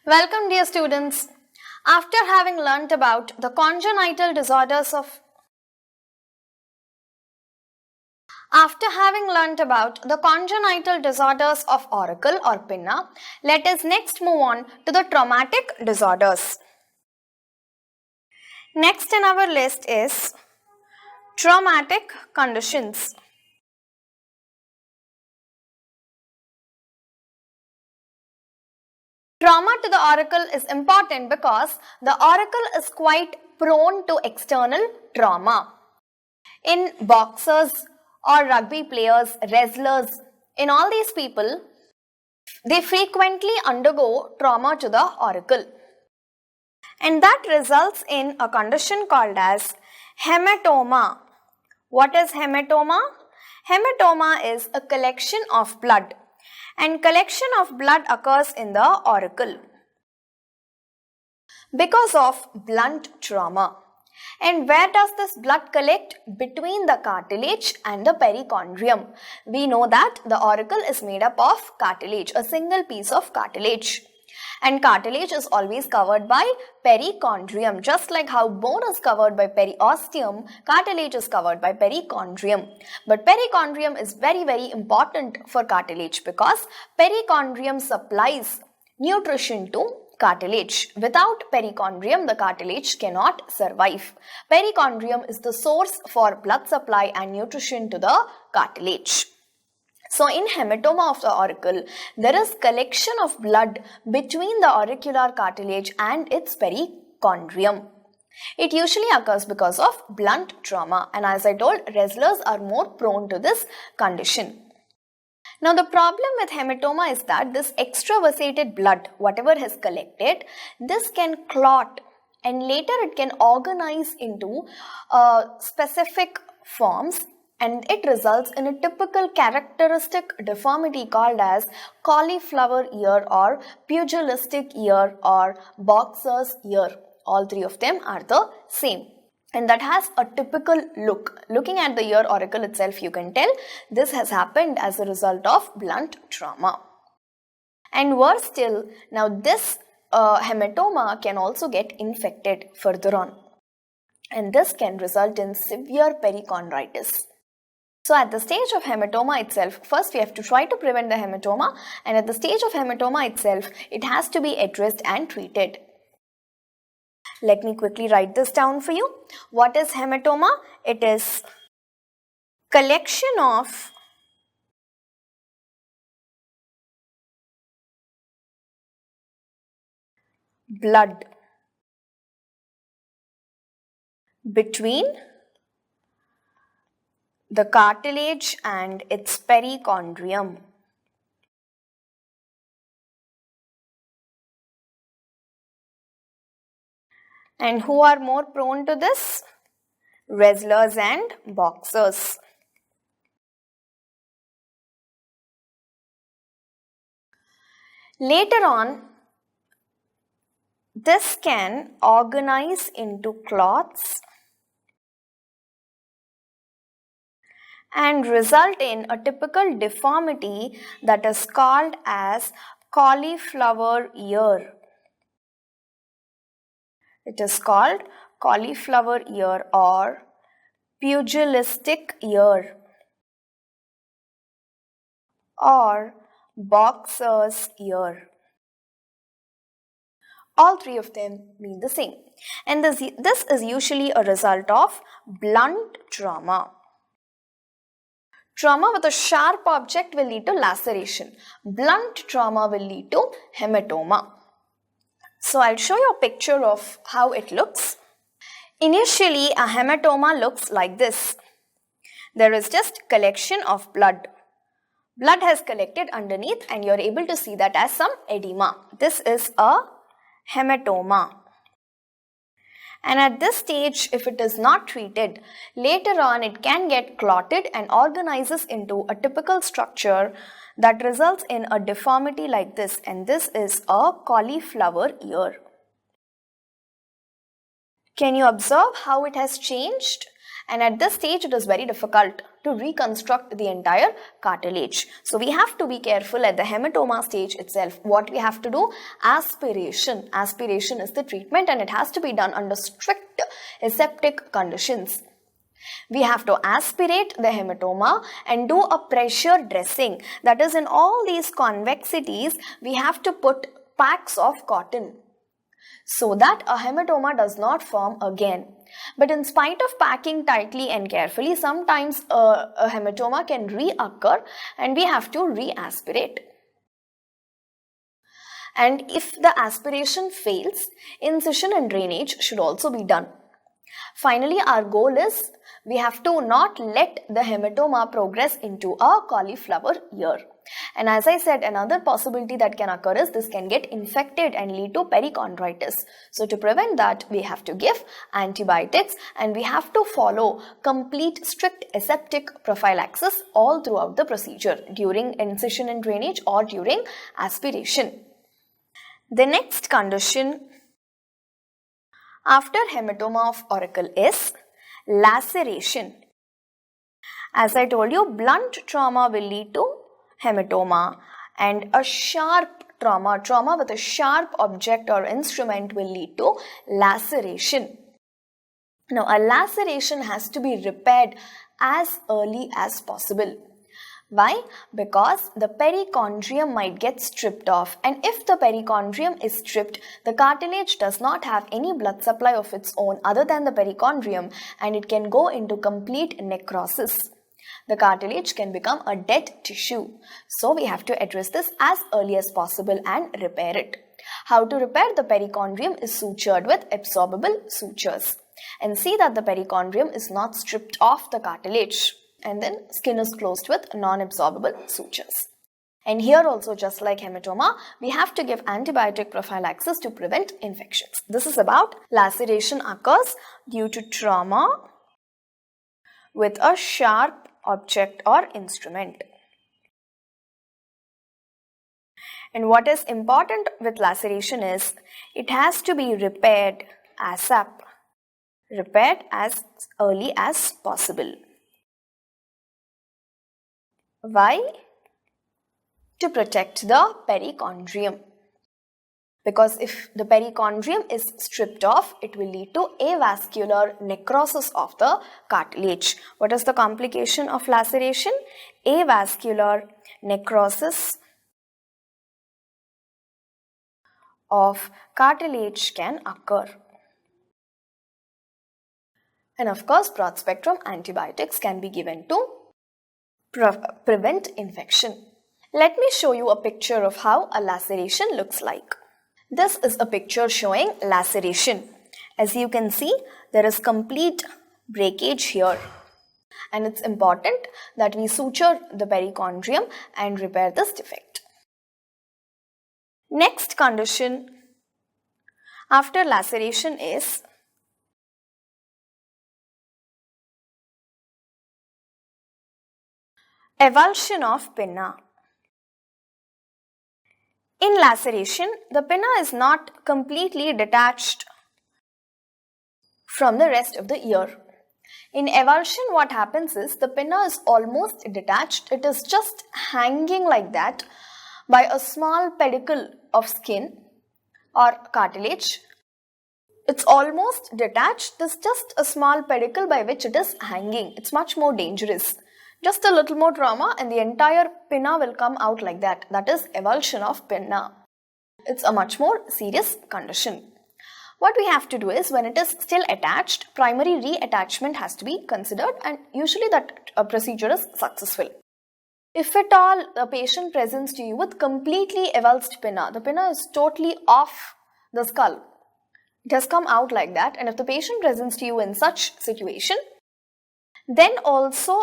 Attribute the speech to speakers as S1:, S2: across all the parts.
S1: Welcome, dear students. After having learnt about the congenital disorders of Auricle or Pinna, let us next move on to the traumatic disorders. Next in our list is traumatic conditions. Trauma to the auricle is important because the auricle is quite prone to external trauma. In boxers or rugby players, wrestlers, in all these people, they frequently undergo trauma to the auricle. And that results in a condition called as hematoma. What is hematoma? Hematoma is a collection of blood. And collection of blood occurs in the auricle because of blunt trauma. And where does this blood collect? Between the cartilage and the perichondrium. We know that the auricle is made up of cartilage, a single piece of cartilage. And cartilage is always covered by perichondrium. Just like how bone is covered by periosteum, cartilage is covered by perichondrium. But perichondrium is very, very important for cartilage because perichondrium supplies nutrition to cartilage. Without perichondrium, the cartilage cannot survive. Perichondrium is the source for blood supply and nutrition to the cartilage. So in hematoma of the auricle, there is collection of blood between the auricular cartilage and its perichondrium. It usually occurs because of blunt trauma, and as I told, wrestlers are more prone to this condition. Now the problem with hematoma is that this extravasated blood, whatever has collected, this can clot and later it can organize into specific forms. And it results in a typical characteristic deformity called as cauliflower ear or pugilistic ear or boxer's ear. All three of them are the same. And that has a typical look. Looking at the ear auricle itself, you can tell this has happened as a result of blunt trauma. And worse still, now this hematoma can also get infected further on. And this can result in severe perichondritis. So at the stage of hematoma itself, first we have to try to prevent the hematoma, and at the stage of hematoma itself, it has to be addressed and treated. Let me quickly write this down for you. What is hematoma? It is collection of blood between the cartilage and its perichondrium. And who are more prone to this? Wrestlers and boxers. Later on, this can organize into clots and result in a typical deformity that is called as cauliflower ear. It is called cauliflower ear or pugilistic ear or boxer's ear. All three of them mean the same. And this is usually a result of blunt trauma. Trauma with a sharp object will lead to laceration. Blunt trauma will lead to hematoma. So I'll show you a picture of how it looks. Initially, a hematoma looks like this. There is just collection of blood. Blood has collected underneath and you're able to see that as some edema. This is a hematoma. And at this stage, if it is not treated, later on it can get clotted and organizes into a typical structure that results in a deformity like this, and this is a cauliflower ear. Can you observe how it has changed? And at this stage, it is very difficult to reconstruct the entire cartilage. So we have to be careful at the hematoma stage itself. What we have to do? Aspiration. Aspiration is the treatment, and it has to be done under strict aseptic conditions. We have to aspirate the hematoma and do a pressure dressing. That is, in all these convexities, we have to put packs of cotton so that a hematoma does not form again. But in spite of packing tightly and carefully, sometimes a hematoma can reoccur and we have to re-aspirate. And if the aspiration fails, incision and drainage should also be done. Finally, our goal is we have to not let the hematoma progress into a cauliflower ear. And as I said, another possibility that can occur is this can get infected and lead to perichondritis. So to prevent that, we have to give antibiotics and we have to follow complete strict aseptic prophylaxis all throughout the procedure, during incision and drainage or during aspiration. The next condition after hematoma of Auricle is laceration. As I told you, blunt trauma will lead to hematoma, and a sharp trauma with a sharp object or instrument will lead to laceration. Now, a laceration has to be repaired as early as possible. Why? Because the perichondrium might get stripped off, and if the perichondrium is stripped, the cartilage does not have any blood supply of its own other than the perichondrium, and it can go into complete necrosis. The cartilage can become a dead tissue. So we have to address this as early as possible and repair it. How to repair? The perichondrium is sutured with absorbable sutures. And see that the perichondrium is not stripped off the cartilage. And then skin is closed with non-absorbable sutures. And here also, just like hematoma, we have to give antibiotic prophylaxis to prevent infections. This is about laceration occurs due to trauma with a sharp object or instrument. And what is important with laceration is it has to be repaired ASAP, repaired as early as possible. Why? To protect the perichondrium. Because if the perichondrium is stripped off, it will lead to avascular necrosis of the cartilage. What is the complication of laceration? Avascular necrosis of cartilage can occur. And of course, broad spectrum antibiotics can be given to prevent infection. Let me show you a picture of how a laceration looks like. This is a picture showing laceration. As you can see, there is complete breakage here. And it's important that we suture the perichondrium and repair this defect. Next condition after laceration is avulsion of pinna. In laceration, the pinna is not completely detached from the rest of the ear. In avulsion, what happens is the pinna is almost detached. It is just hanging like that by a small pedicle of skin or cartilage. It's almost detached. There's just a small pedicle by which it is hanging. It's much more dangerous. Just a little more trauma and the entire pinna will come out like that. That is avulsion of pinna. It's a much more serious condition. What we have to do is, when it is still attached, primary reattachment has to be considered, and usually that procedure is successful. If at all the patient presents to you with completely avulsed pinna, the pinna is totally off the skull. It has come out like that, and if the patient presents to you in such situation, then also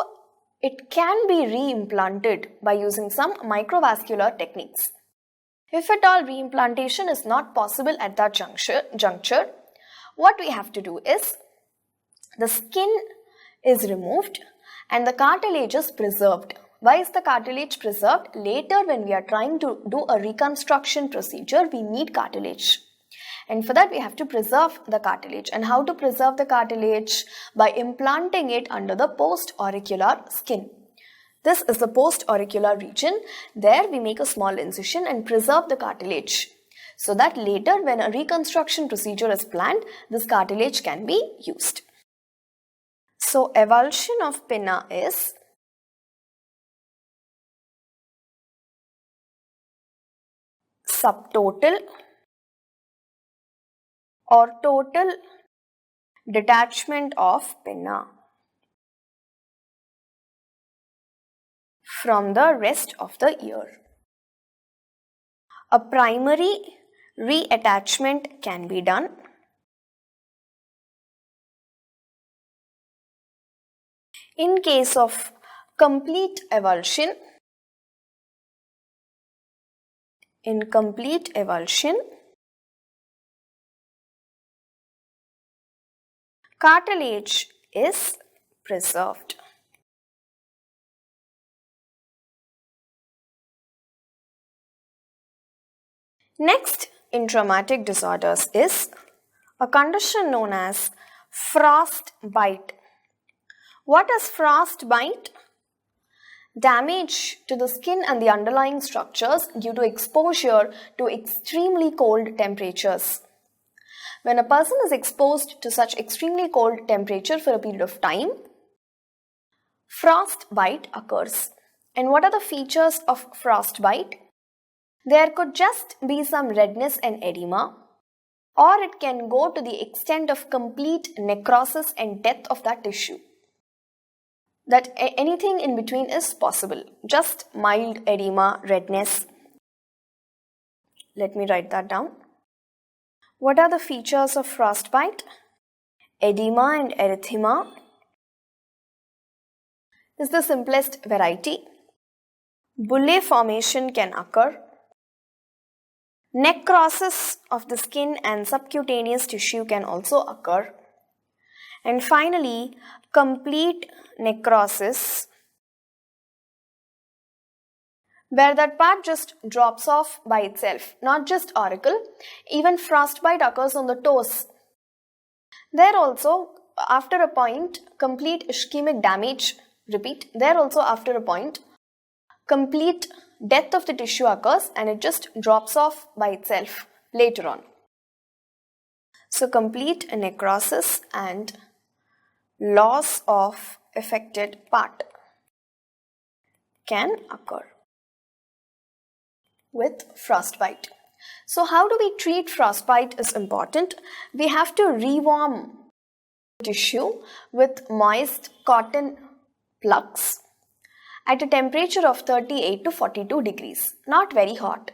S1: it can be reimplanted by using some microvascular techniques. If at all reimplantation is not possible at that juncture, what we have to do is the skin is removed and the cartilage is preserved. Why is the cartilage preserved? Later, when we are trying to do a reconstruction procedure, we need cartilage. And for that we have to preserve the cartilage. And how to preserve the cartilage? By implanting it under the post-auricular skin. This is the post-auricular region. There we make a small incision and preserve the cartilage, so that later when a reconstruction procedure is planned, this cartilage can be used. So avulsion of pinna is subtotal or total detachment of pinna from the rest of the ear. A primary reattachment can be done. In case of complete avulsion, cartilage is preserved. Next in traumatic disorders is a condition known as frostbite. What is frostbite? Damage to the skin and the underlying structures due to exposure to extremely cold temperatures. When a person is exposed to such extremely cold temperature for a period of time, frostbite occurs. And what are the features of frostbite? There could just be some redness and edema, or it can go to the extent of complete necrosis and death of that tissue. That anything in between is possible. Just mild edema, redness. Let me write that down. What are the features of frostbite? Edema and erythema is the simplest variety. Bullae formation can occur. Necrosis of the skin and subcutaneous tissue can also occur. And finally, complete necrosis, where that part just drops off by itself. Not just auricle, even frostbite occurs on the toes. There also, after a point, complete ischemic damage, repeat, there also after a point, complete death of the tissue occurs and it just drops off by itself later on. So complete necrosis and loss of affected part can occur with frostbite. So how do we treat frostbite is important. We have to rewarm tissue with moist cotton plugs at a temperature of 38 to 42 degrees. Not very hot,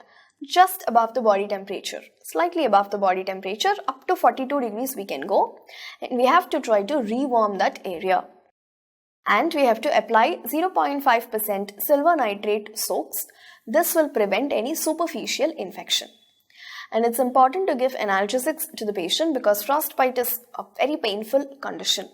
S1: just above the body temperature, slightly above the body temperature, up to 42 degrees we can go. And we have to try to rewarm that area. And we have to apply 0.5% silver nitrate soaks. This will prevent any superficial infection. And it's important to give analgesics to the patient because frostbite is a very painful condition.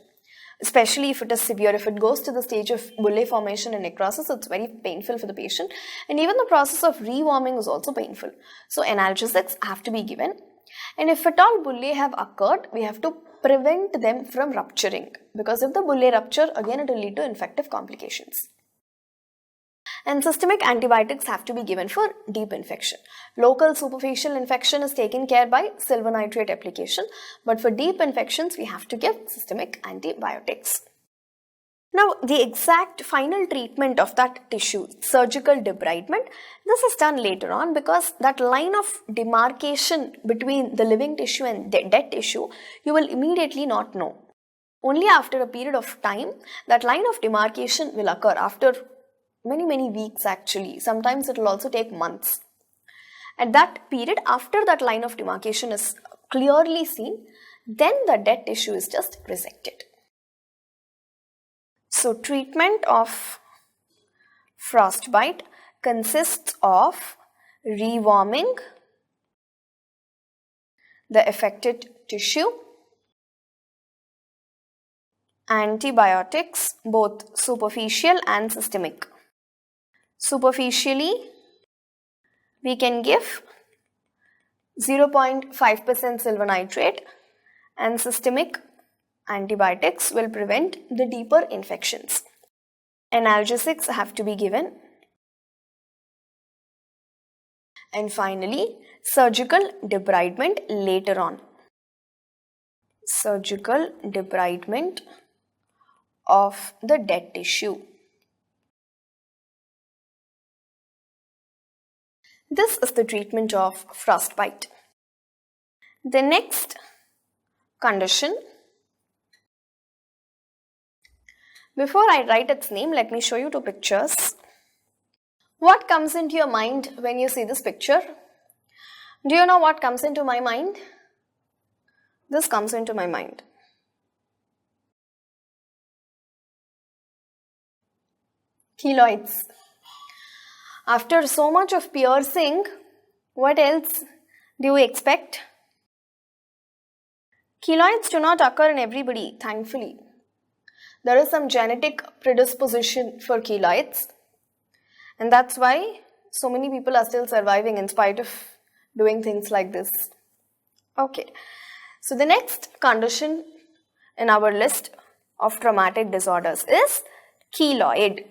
S1: Especially if it is severe, if it goes to the stage of bullae formation and necrosis, it's very painful for the patient. And even the process of rewarming is also painful. So analgesics have to be given. And if at all bullae have occurred, we have to prevent them from rupturing. Because if the bullae rupture, again it will lead to infective complications. And systemic antibiotics have to be given for deep infection. Local superficial infection is taken care by silver nitrate application, but for deep infections we have to give systemic antibiotics. Now the exact final treatment of that tissue, surgical debridement, this is done later on because that line of demarcation between the living tissue and dead tissue you will immediately not know. Only after a period of time that line of demarcation will occur, after many weeks actually. Sometimes it will also take months. At that period, after that line of demarcation is clearly seen, then the dead tissue is just resected. So treatment of frostbite consists of rewarming the affected tissue, antibiotics, both superficial and systemic. Superficially, we can give 0.5% silver nitrate, and systemic antibiotics will prevent the deeper infections. Analgesics have to be given. And finally, surgical debridement later on. Surgical debridement of the dead tissue. This is the treatment of frostbite. The next condition, before I write its name, let me show you two pictures. What comes into your mind when you see this picture? Do you know what comes into my mind? This comes into my mind. Keloids. After so much of piercing, what else do you expect? Keloids do not occur in everybody, thankfully. There is some genetic predisposition for keloids, and that's why so many people are still surviving in spite of doing things like this. Okay, so the next condition in our list of traumatic disorders is keloid.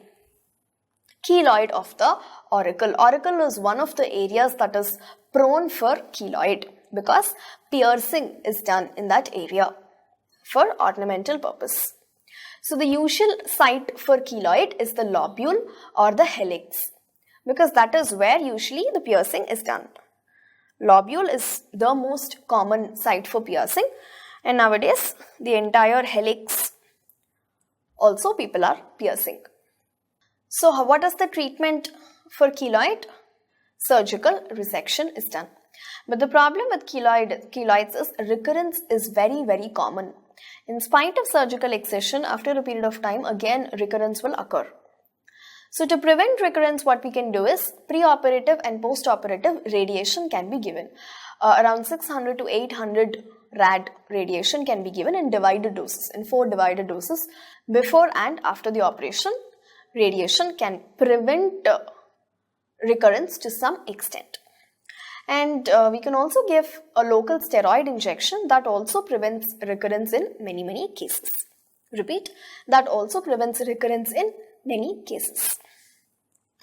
S1: Keloid of the auricle. Auricle is one of the areas that is prone for keloid because piercing is done in that area for ornamental purpose. So the usual site for keloid is the lobule or the helix because that is where usually the piercing is done. Lobule is the most common site for piercing, and nowadays the entire helix also people are piercing. So what is the treatment for keloid? Surgical resection is done. But the problem with keloids is recurrence is very, very common. In spite of surgical excision, after a period of time, again recurrence will occur. So to prevent recurrence, what we can do is preoperative and postoperative radiation can be given. Around 600 to 800 rad radiation can be given in divided doses, in 4 divided doses. Before and after the operation, radiation can prevent recurrence to some extent. And we can also give a local steroid injection that also prevents recurrence in many, many cases. Repeat, that also prevents recurrence in many cases.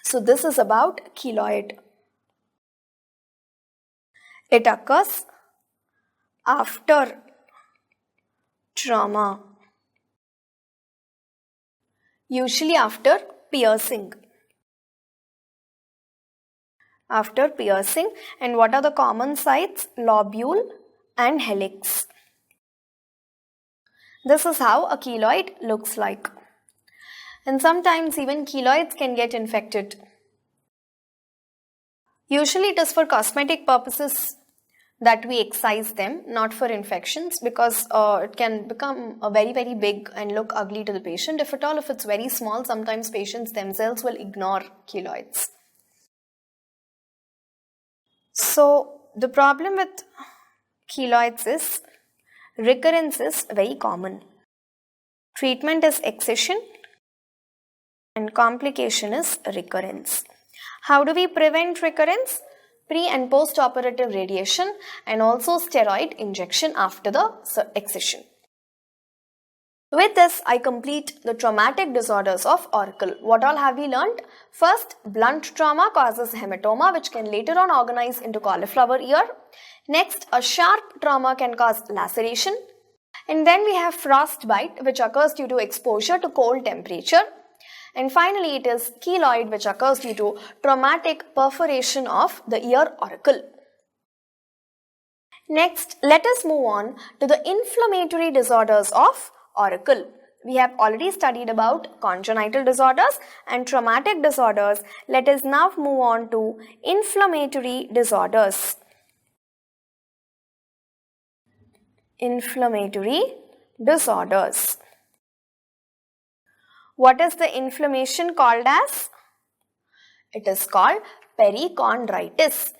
S1: So this is about keloid. It occurs after trauma, usually after piercing. After piercing, and what are the common sites? Lobule and helix. This is how a keloid looks like. And sometimes even keloids can get infected. Usually it is for cosmetic purposes that we excise them, not for infections, because it can become very, very big and look ugly to the patient. If at all, if it's very small, sometimes patients themselves will ignore keloids. So the problem with keloids is recurrence is very common. Treatment is excision and complication is recurrence. How do we prevent recurrence? Pre and post operative radiation and also steroid injection after the excision. With this, I complete the traumatic disorders of Auricle. What all have we learned? First, blunt trauma causes hematoma, which can later on organize into cauliflower ear. Next, a sharp trauma can cause laceration. And then we have frostbite, which occurs due to exposure to cold temperature. And finally, it is keloid, which occurs due to traumatic perforation of the ear auricle. Next, let us move on to the inflammatory disorders of Auricle. We have already studied about congenital disorders and traumatic disorders. Let us now move on to inflammatory disorders. Inflammatory disorders. What is the inflammation called as? It is called perichondritis.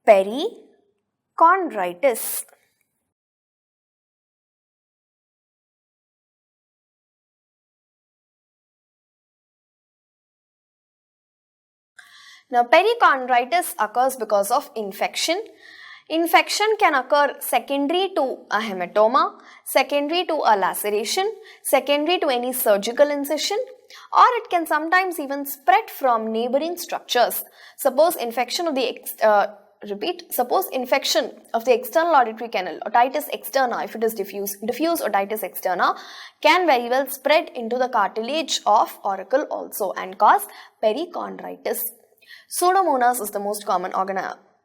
S1: Perichondritis. Now, perichondritis occurs because of infection. Infection can occur secondary to a hematoma, secondary to a laceration, secondary to any surgical incision, or it can sometimes even spread from neighboring structures. Suppose infection of the external auditory canal, otitis externa, if it is diffuse otitis externa, can very well spread into the cartilage of auricle also and cause perichondritis. Pseudomonas is the most common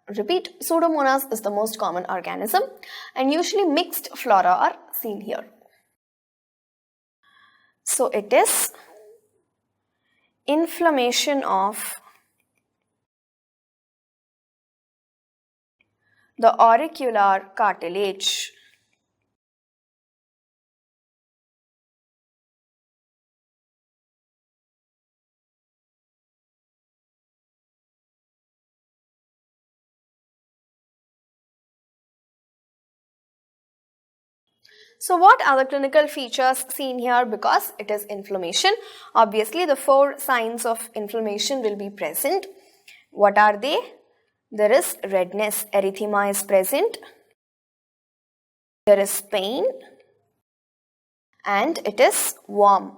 S1: Pseudomonas is the most common organism, and usually mixed flora are seen here. So it is inflammation of the auricular cartilage. So what are the clinical features seen here? Because it is inflammation, obviously the 4 signs of inflammation will be present. What are they? There is redness, erythema is present. There is pain and it is warm.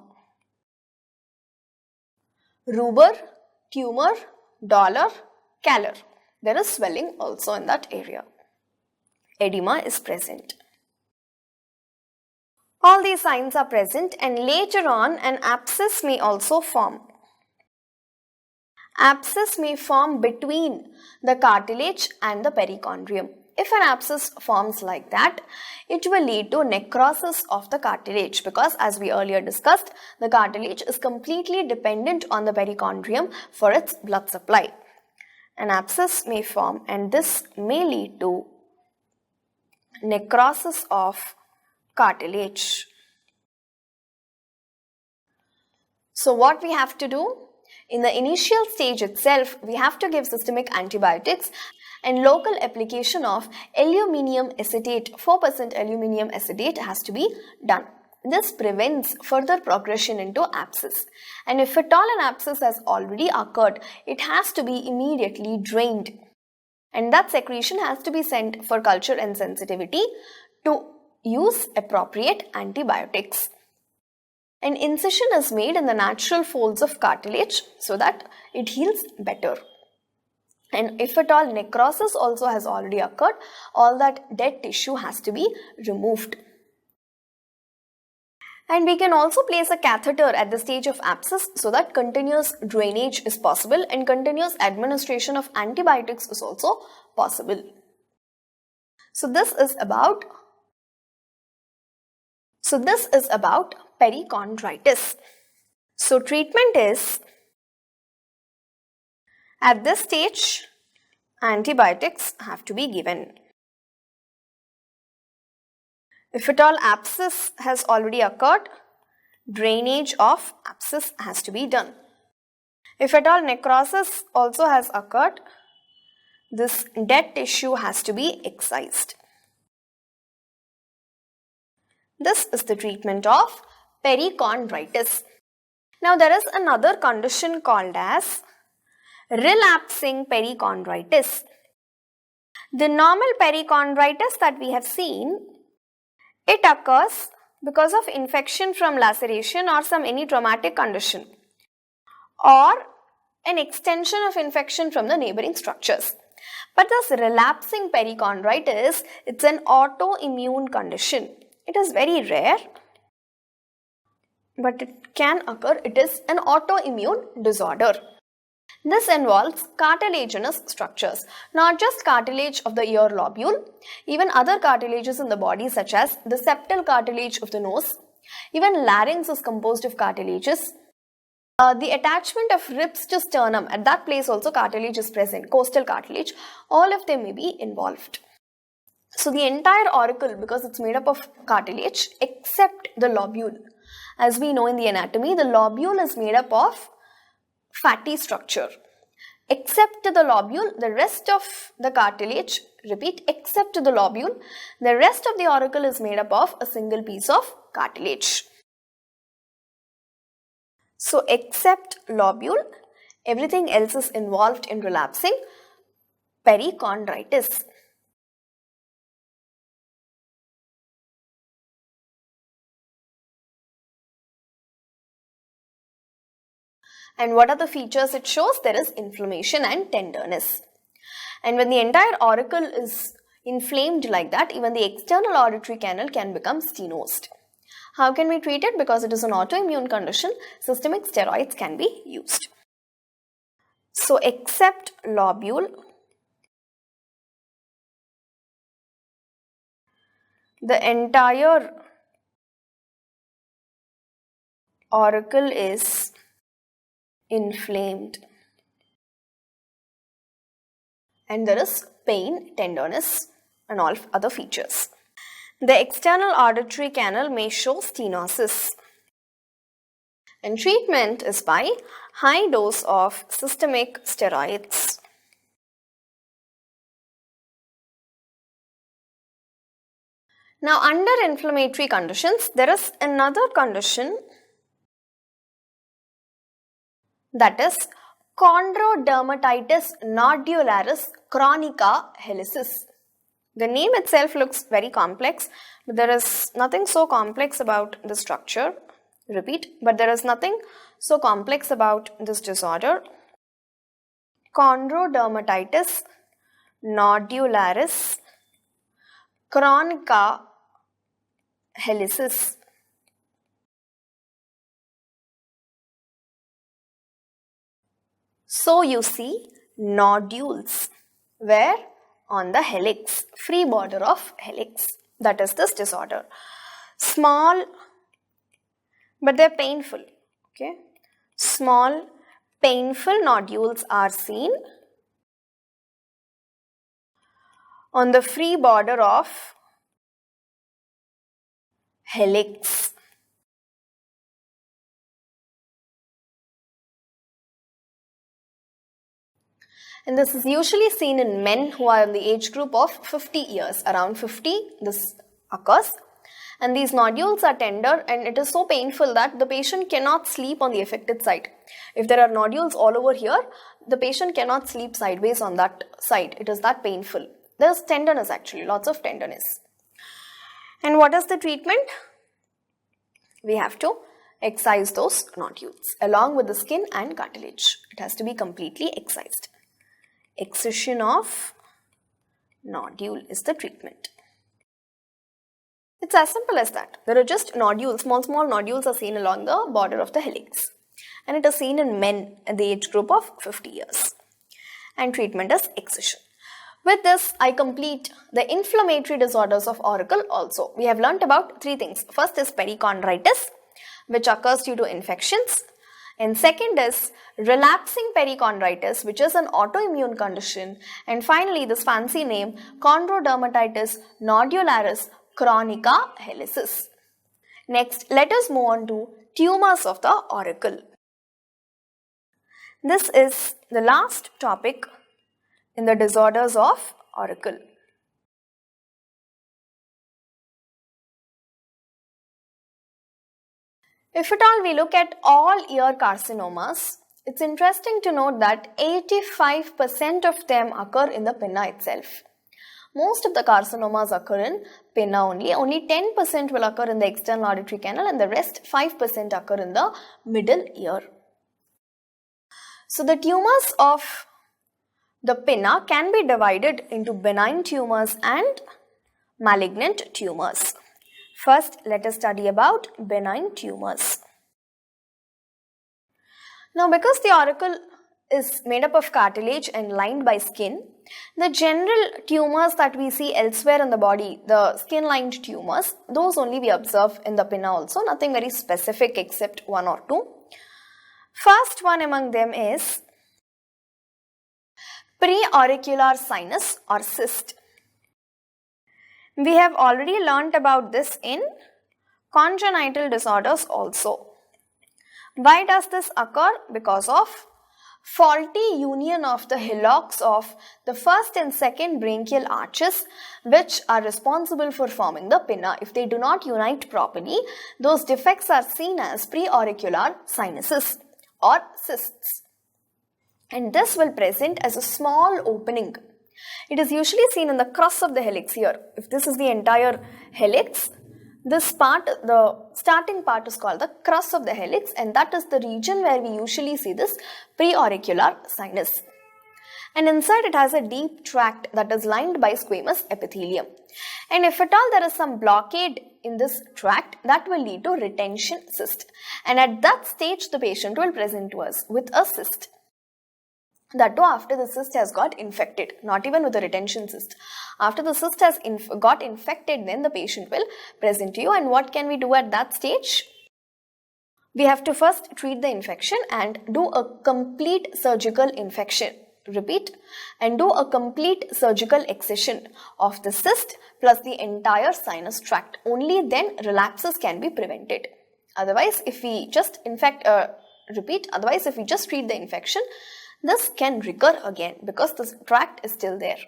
S1: Rubor, tumor, dolor, calor. There is swelling also in that area. Edema is present. All these signs are present, and later on an abscess may also form. Abscess may form between the cartilage and the perichondrium. If an abscess forms like that, it will lead to necrosis of the cartilage, because as we earlier discussed, the cartilage is completely dependent on the perichondrium for its blood supply. An abscess may form, and this may lead to necrosis of cartilage. So what we have to do? In the initial stage itself, we have to give systemic antibiotics and local application of aluminium acetate, 4% aluminium acetate has to be done. This prevents further progression into abscess. And if at all an abscess has already occurred, it has to be immediately drained. And that secretion has to be sent for culture and sensitivity to use appropriate antibiotics. An incision is made in the natural folds of cartilage so that it heals better. And if at all necrosis also has already occurred, all that dead tissue has to be removed. And we can also place a catheter at the stage of abscess so that continuous drainage is possible and continuous administration of antibiotics is also possible. So this is about perichondritis. So treatment is, at this stage, antibiotics have to be given. If at all abscess has already occurred, drainage of abscess has to be done. If at all necrosis also has occurred, this dead tissue has to be excised. This is the treatment of perichondritis. Now there is another condition called as relapsing perichondritis. The normal perichondritis that we have seen, it occurs because of infection from laceration or any traumatic condition, or an extension of infection from the neighboring structures. But this relapsing perichondritis, it's an autoimmune condition. It is very rare, but it can occur. It is an autoimmune disorder. This involves cartilaginous structures, not just cartilage of the ear lobule, even other cartilages in the body such as the septal cartilage of the nose. Even larynx is composed of cartilages. The attachment of ribs to sternum, at that place also cartilage is present, costal cartilage. All of them may be involved. So the entire auricle, because it's made up of cartilage except the lobule. As we know in the anatomy, the lobule is made up of fatty structure. Except the lobule, the rest of the cartilage, repeat, except the lobule, the rest of the auricle is made up of a single piece of cartilage. So except lobule, Everything else is involved in relapsing perichondritis. And what are the features it shows? There is inflammation and tenderness. And when the entire auricle is inflamed like that, even the external auditory canal can become stenosed. How can we treat it? Because it is an autoimmune condition, systemic steroids can be used. So, except lobule, the entire auricle is inflamed and there is pain, tenderness and all other features. The external auditory canal may show stenosis, and treatment is by high dose of systemic steroids. Now, under inflammatory conditions, there is another condition, that is Chondrodermatitis nodularis chronica helicis. The name itself looks very complex, but there is nothing so complex about the structure. Repeat, but there is nothing so complex about this disorder. Chondrodermatitis nodularis chronica helicis. So you see nodules where on the helix, free border of helix, that is this disorder. Small, but they are painful. Okay, small painful nodules are seen on the free border of helix. And this is usually seen in men who are in the age group of 50 years. Around 50, this occurs. And these nodules are tender and it is so painful that the patient cannot sleep on the affected side. If there are nodules all over here, the patient cannot sleep sideways on that side. It is that painful. There is tenderness actually, lots of tenderness. And what is the treatment? We have to excise those nodules along with the skin and cartilage. It has to be completely excised. Excision of nodule is the treatment. It's as simple as that. There are just nodules, small nodules are seen along the border of the helix. And it is seen in men at the age group of 50 years. And treatment is excision. With this, I complete the inflammatory disorders of auricle also. We have learnt about three things. First is perichondritis, which occurs due to infections. And second is relapsing perichondritis, which is an autoimmune condition. And finally, this fancy name, Chondrodermatitis nodularis chronica helicis. Next, let us move on to tumors of the auricle. This is the last topic in the disorders of auricle. If at all we look at all ear carcinomas, it's interesting to note that 85% of them occur in the pinna itself. Most of the carcinomas occur in pinna only. Only 10% will occur in the external auditory canal and the rest 5% occur in the middle ear. So the tumors of the pinna can be divided into benign tumors and malignant tumors. First, let us study about benign tumors. Now, because the auricle is made up of cartilage and lined by skin, the general tumors that we see elsewhere in the body, the skin-lined tumors, those only we observe in the pinna also, nothing very specific except one or two. First one among them is preauricular sinus or cyst. We have already learnt about this in congenital disorders also. Why does this occur? Because of faulty union of the hillocks of the first and second branchial arches, which are responsible for forming the pinna. If they do not unite properly, those defects are seen as preauricular sinuses or cysts. and this will present as a small opening. It is usually seen in the crus of the helix here. If this is the entire helix, this part, the starting part is called the crus of the helix, and that is the region where we usually see this preauricular sinus. And inside it has a deep tract that is lined by squamous epithelium. And if at all there is some blockade in this tract, that will lead to retention cyst. And at that stage, the patient will present to us with a cyst. That too after the cyst has got infected, not even with a retention cyst. After the cyst has got infected, then the patient will present to you. And what can we do at that stage? We have to first treat the infection and do a complete surgical infection. Repeat, and do a complete surgical excision of the cyst plus the entire sinus tract. Only then relapses can be prevented. Otherwise, if we just otherwise if we just treat the infection, this can recur again because the tract is still there.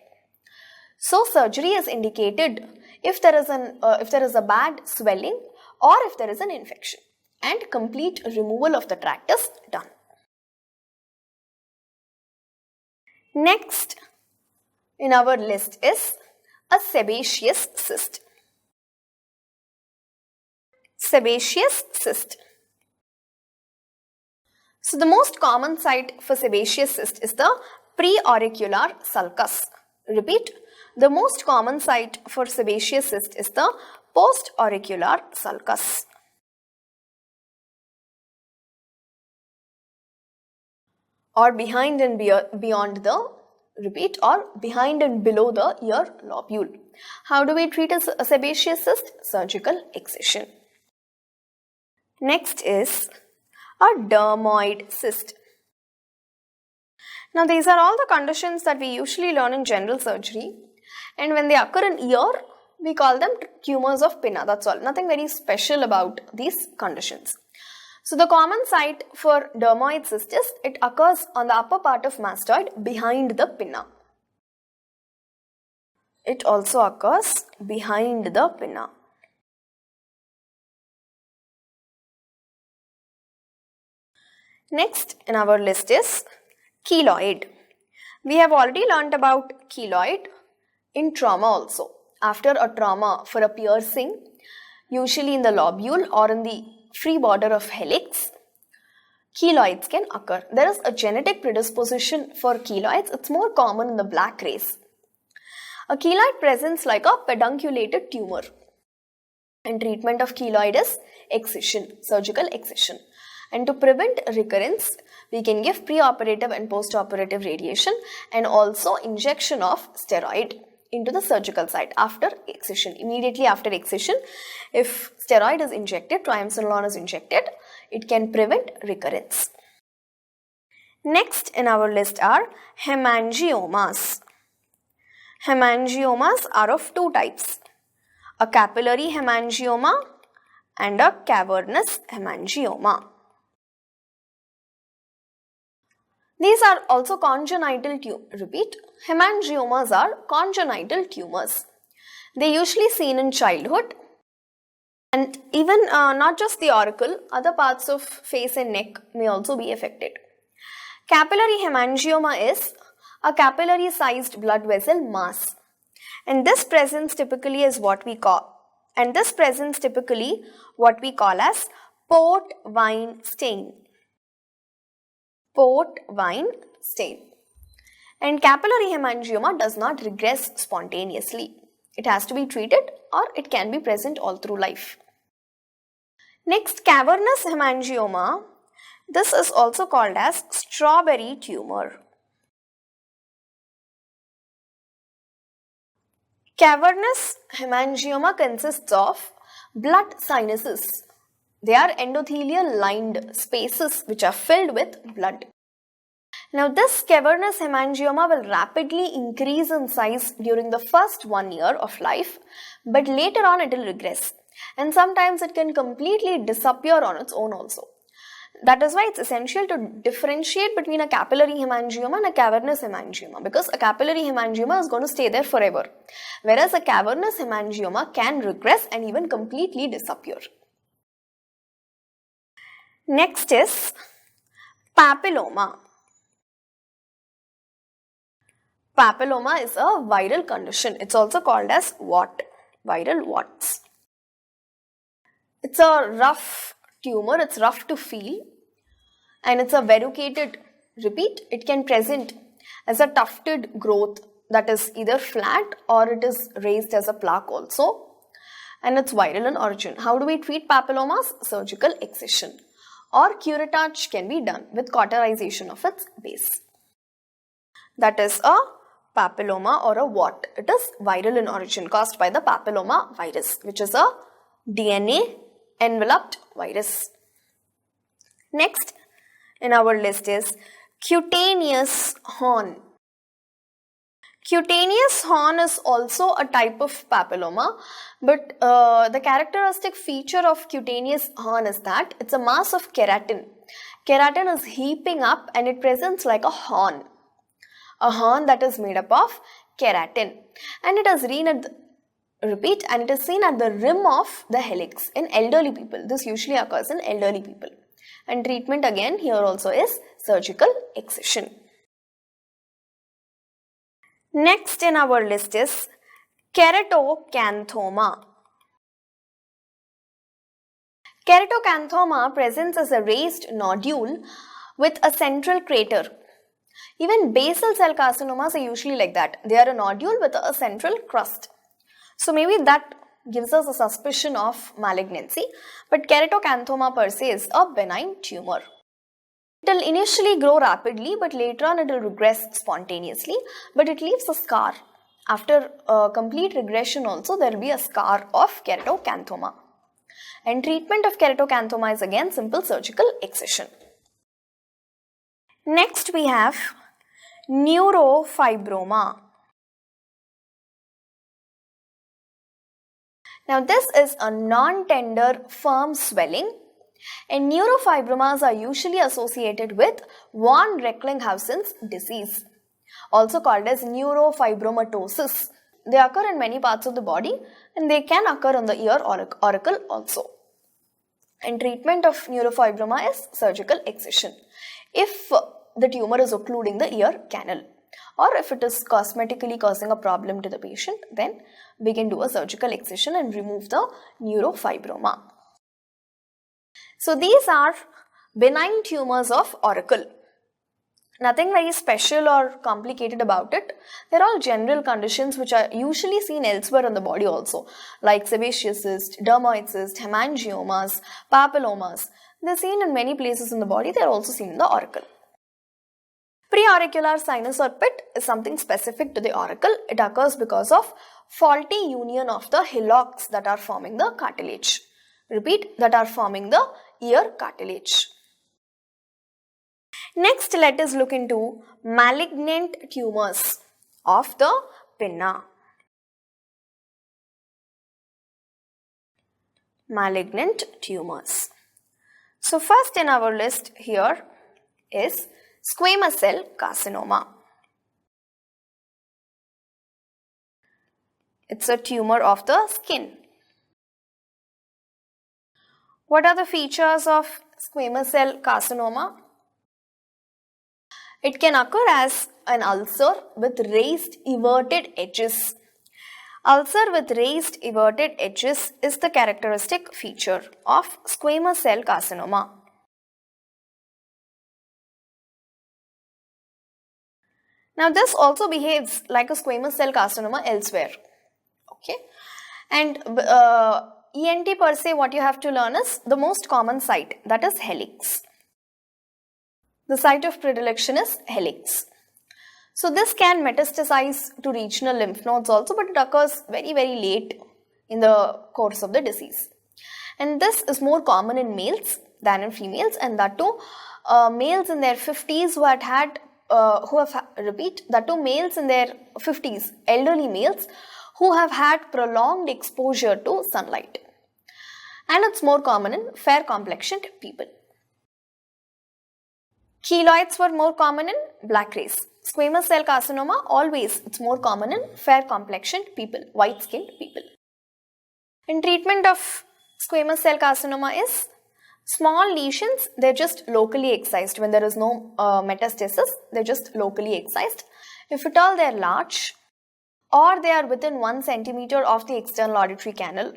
S1: So surgery is indicated if there is a bad swelling or if there is an infection, and complete removal of the tract is done. Next in our list is a sebaceous cyst. Sebaceous cyst. So the most common site for sebaceous cyst is the preauricular sulcus. Repeat, the most common site for sebaceous cyst is the postauricular sulcus. Or behind and beyond the, repeat, or behind and below the ear lobule. How do we treat a sebaceous cyst? Surgical excision. Next is a dermoid cyst. Now these are all the conditions that we usually learn in general surgery, and when they occur in ear, we call them tumors of pinna. That's all. Nothing very special about these conditions. So the common site for dermoid cyst is it occurs on the upper part of mastoid behind the pinna. It also occurs behind the pinna. Next in our list is keloid. We have already learnt about keloid in trauma also. After a trauma for a piercing, usually in the lobule or in the free border of helix, keloids can occur. There is a genetic predisposition for keloids. It's more common in the black race. A keloid presents like a pedunculated tumor, and treatment of keloid is excision, surgical excision. And to prevent recurrence, we can give preoperative and postoperative radiation and also injection of steroid into the surgical site after excision. Immediately after excision, if steroid is injected, triamcinolone is injected, it can prevent recurrence. Next in our list are hemangiomas. Hemangiomas are of two types, a capillary hemangioma and a cavernous hemangioma. These are also congenital tumors. Repeat, hemangiomas are congenital tumors. They are usually seen in childhood, and even not just the auricle, other parts of face and neck may also be affected. Capillary hemangioma is a capillary sized blood vessel mass, and this presents typically as what we call as port wine stain. Port wine stain. And capillary hemangioma does not regress spontaneously. It has to be treated, or it can be present all through life. Next, cavernous hemangioma. This is also called as strawberry tumor. Cavernous hemangioma consists of blood sinuses. They are endothelial lined spaces which are filled with blood. Now this cavernous hemangioma will rapidly increase in size during the first 1 year of life, but later on it will regress, and sometimes it can completely disappear on its own also. That is why it's essential to differentiate between a capillary hemangioma and a cavernous hemangioma, because a capillary hemangioma is going to stay there forever, whereas a cavernous hemangioma can regress and even completely disappear. Next is papilloma. Papilloma is a viral condition. It's also called as wart, viral warts. It's a rough tumor, it's rough to feel, and it's a verrucated, repeat, it can present as a tufted growth that is either flat or it is raised as a plaque also, and it's viral in origin. How do we treat papillomas? Surgical excision or curettage can be done with cauterization of its base. That is a papilloma or a wart. It is viral in origin caused by the papilloma virus, which is a DNA enveloped virus. Next in our list is cutaneous horn. Cutaneous horn is also a type of papilloma, but the characteristic feature of cutaneous horn is that it's a mass of keratin. Keratin is heaping up and it presents like a horn that is made up of keratin, and it is seen at the rim of the helix in elderly people. This usually occurs in elderly people. And treatment again here also is surgical excision. Next in our list is keratocanthoma. Keratocanthoma presents as a raised nodule with a central crater. Even basal cell carcinomas are usually like that. They are a nodule with a central crust. So maybe that gives us a suspicion of malignancy, but keratocanthoma per se is a benign tumor. It will initially grow rapidly, but later on it will regress spontaneously, but it leaves a scar. After complete regression also, there will be a scar of keratocanthoma. And treatment of keratocanthoma is again simple surgical excision. Next we have neurofibroma. Now this is a non-tender firm swelling, and neurofibromas are usually associated with von Recklinghausen's disease, also called as neurofibromatosis. They occur in many parts of the body and they can occur on the ear auricle also. And treatment of neurofibroma is surgical excision if the tumor is occluding the ear canal, or if it is cosmetically causing a problem to the patient, then we can do a surgical excision and remove the neurofibroma. So these are benign tumors of auricle. Nothing very special or complicated about it. They're all general conditions which are usually seen elsewhere in the body also, like sebaceous cyst, dermoid cyst, hemangiomas, papillomas. They're seen in many places in the body. They're also seen in the auricle. Preauricular sinus or pit is something specific to the auricle. It occurs because of faulty union of the hillocks that are forming the cartilage. Repeat, that are forming the ear cartilage. Next, let us look into malignant tumors of the pinna. Malignant tumors. So first in our list here is squamous cell carcinoma. It's a tumor of the skin. What are the features of squamous cell carcinoma? It can occur as an ulcer with raised everted edges. Ulcer with raised everted edges is the characteristic feature of squamous cell carcinoma. Now this also behaves like a squamous cell carcinoma elsewhere. Okay, and ENT per se, what you have to learn is the most common site, that is helix. The site of predilection is helix. So this can metastasize to regional lymph nodes also, but it occurs very late in the course of the disease. And this is more common in males than in females, and that too males in their 50s males in their 50s, elderly males who have had prolonged exposure to sunlight. And it's more common in fair complexioned people. Keloids were more common in black race. Squamous cell carcinoma, always it's more common in fair complexioned people, white skinned people. In treatment of squamous cell carcinoma is small lesions, they're just locally excised. When there is no metastasis, they're just locally excised. If at all they are large, or they are within 1 centimeter of the external auditory canal,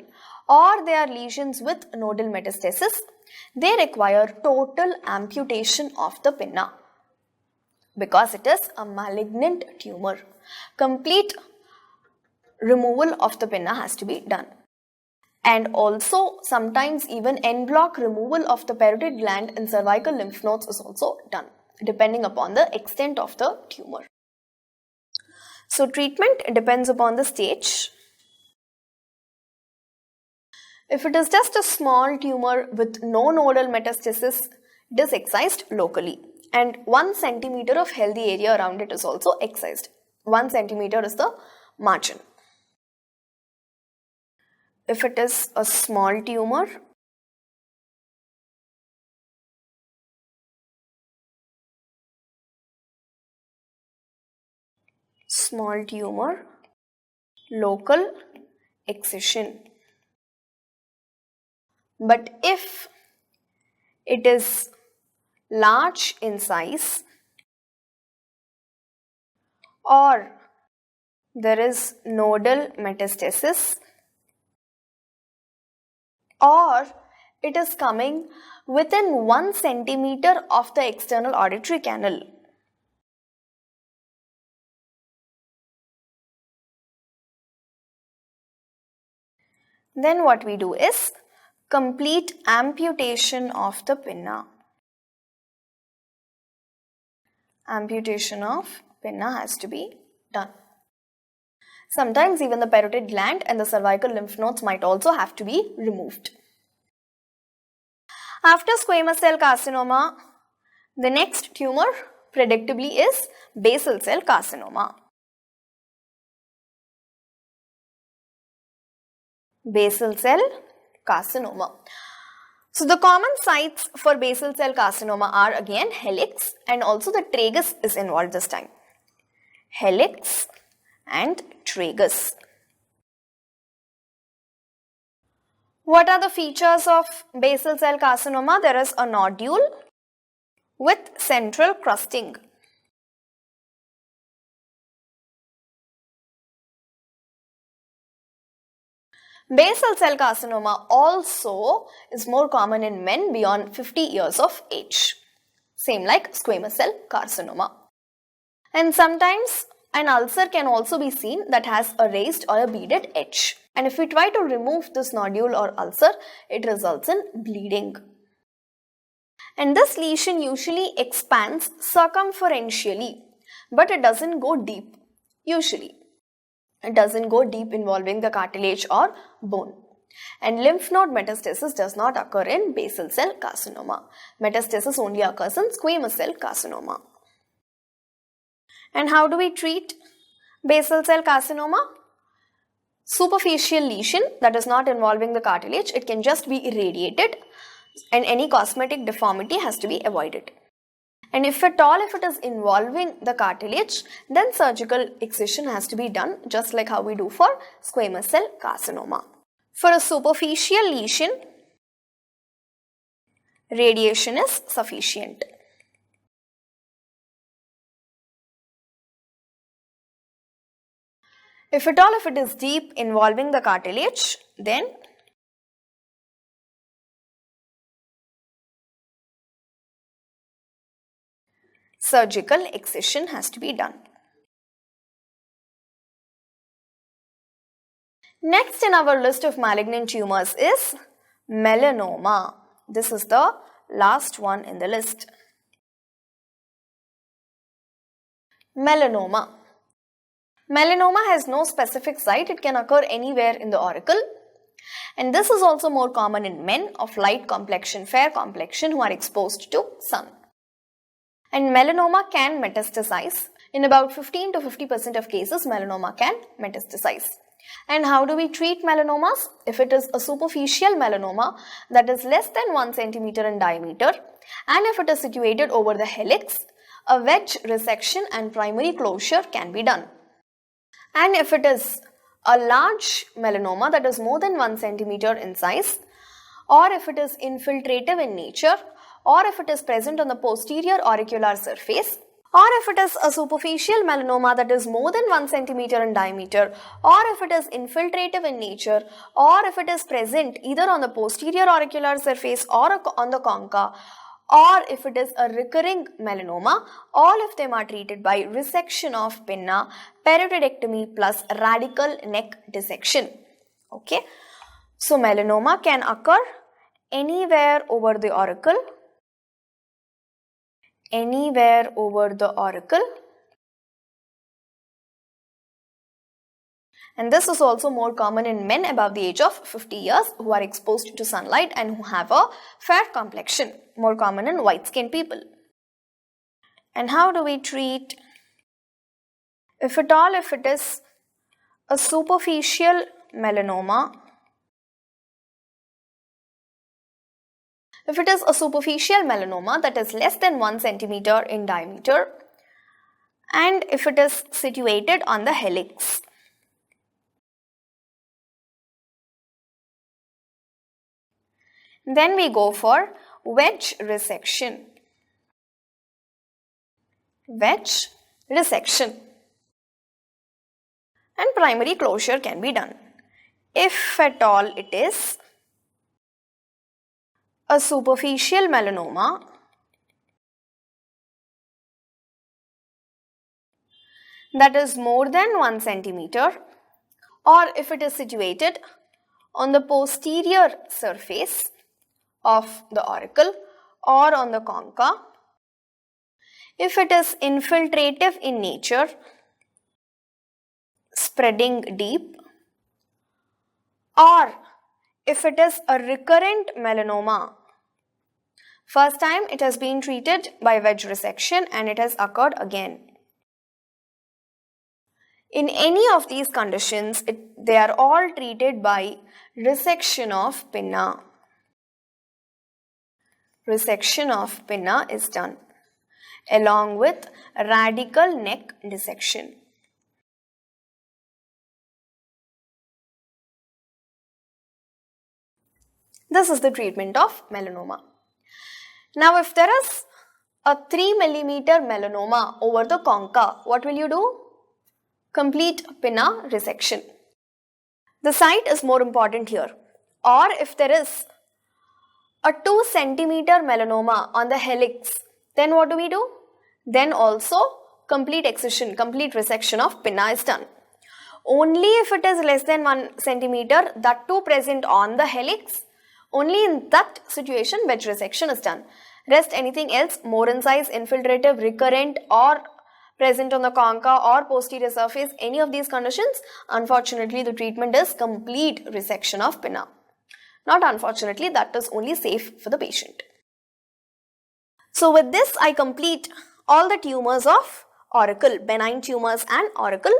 S1: or they are lesions with nodal metastasis, they require total amputation of the pinna because it is a malignant tumor. Complete removal of the pinna has to be done. And also sometimes even en bloc removal of the parotid gland and cervical lymph nodes is also done depending upon the extent of the tumor. So treatment depends upon the stage. If it is just a small tumor with no nodal metastasis, it is excised locally and 1 centimeter of healthy area around it is also excised. 1 centimeter is the margin. If it is a small tumor, local excision. But if it is large in size or there is nodal metastasis or it is coming within 1 centimeter of the external auditory canal, then what we do is complete amputation of the pinna. Amputation of pinna has to be done. Sometimes even the parotid gland and the cervical lymph nodes might also have to be removed. After squamous cell carcinoma, the next tumor predictably is basal cell carcinoma. Basal cell carcinoma. So the common sites for basal cell carcinoma are again helix and also the tragus is involved this time. Helix and tragus. What are the features of basal cell carcinoma? There is a nodule with central crusting. Basal cell carcinoma also is more common in men beyond 50 years of age. Same like squamous cell carcinoma. And sometimes an ulcer can also be seen that has a raised or a beaded edge. And if we try to remove this nodule or ulcer, it results in bleeding. And this lesion usually expands circumferentially, but it doesn't go deep, usually. It doesn't go deep involving the cartilage or bone. And lymph node metastasis does not occur in basal cell carcinoma. Metastasis only occurs in squamous cell carcinoma. And how do we treat basal cell carcinoma? Superficial lesion that is not involving the cartilage, it can just be irradiated and any cosmetic deformity has to be avoided. And if at all, if it is involving the cartilage, then surgical excision has to be done just like how we do for squamous cell carcinoma. For a superficial lesion, radiation is sufficient. If at all, if it is deep involving the cartilage, then surgical excision has to be done. Next in our list of malignant tumors is melanoma. This is the last one in the list. Melanoma. Melanoma has no specific site. It can occur anywhere in the auricle. And this is also more common in men of light complexion, fair complexion who are exposed to sun. And melanoma can metastasize. In about 15 to 50% of cases, melanoma can metastasize. And how do we treat melanomas? If it is a superficial melanoma that is less than 1 centimeter in diameter, and if it is situated over the helix, a wedge resection and primary closure can be done. And if it is a large melanoma that is more than 1 centimeter in size, or if it is infiltrative in nature, or if it is present on the posterior auricular surface, or if it is a superficial melanoma that is more than 1 centimeter in diameter, or if it is infiltrative in nature, or if it is present either on the posterior auricular surface or on the concha, or if it is a recurring melanoma, all of them are treated by resection of pinna, peritodectomy plus radical neck dissection. Okay. So melanoma can occur anywhere over the auricle, anywhere over the auricle, and this is also more common in men above the age of 50 years who are exposed to sunlight and who have a fair complexion, more common in white skinned people. And how do we treat? If it is a superficial melanoma, if it is a superficial melanoma that is less than 1 centimeter in diameter, and if it is situated on the helix, then we go for wedge resection. Wedge resection. And primary closure can be done. If at all it is a superficial melanoma that is more than 1 centimeter, or if it is situated on the posterior surface of the auricle or on the concha, if it is infiltrative in nature, spreading deep, or if it is a recurrent melanoma, first time it has been treated by wedge resection and it has occurred again. In any of these conditions, they are all treated by resection of pinna. Resection of pinna is done along with radical neck dissection. This is the treatment of melanoma. Now, if there is a 3 millimeter melanoma over the concha, what will you do? Complete pinna resection. The site is more important here. Or if there is a 2 centimeter melanoma on the helix, then what do we do? Then also complete excision, complete resection of pinna is done. Only if it is less than 1 centimeter, that too present on the helix, only in that situation wedge resection is done. Rest anything else, more in size, infiltrative, recurrent or present on the concha or posterior surface, any of these conditions, unfortunately the treatment is complete resection of pinna. Not unfortunately, that is only safe for the patient. So with this I complete all the tumors of auricle, benign tumors and auricle.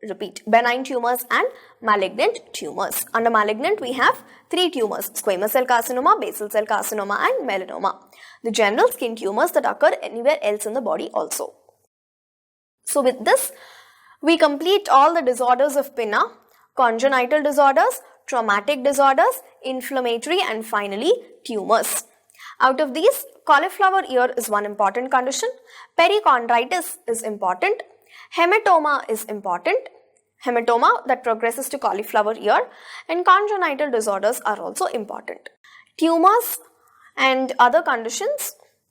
S1: Repeat, benign tumors and malignant tumors. Under malignant we have 3 tumors: squamous cell carcinoma, basal cell carcinoma and melanoma. The general skin tumors that occur anywhere else in the body also. So with this we complete all the disorders of pinna: congenital disorders, traumatic disorders, inflammatory and finally tumors. Out of these, cauliflower ear is one important condition, perichondritis is important, hematoma is important, hematoma that progresses to cauliflower ear, and congenital disorders are also important. Tumors and other conditions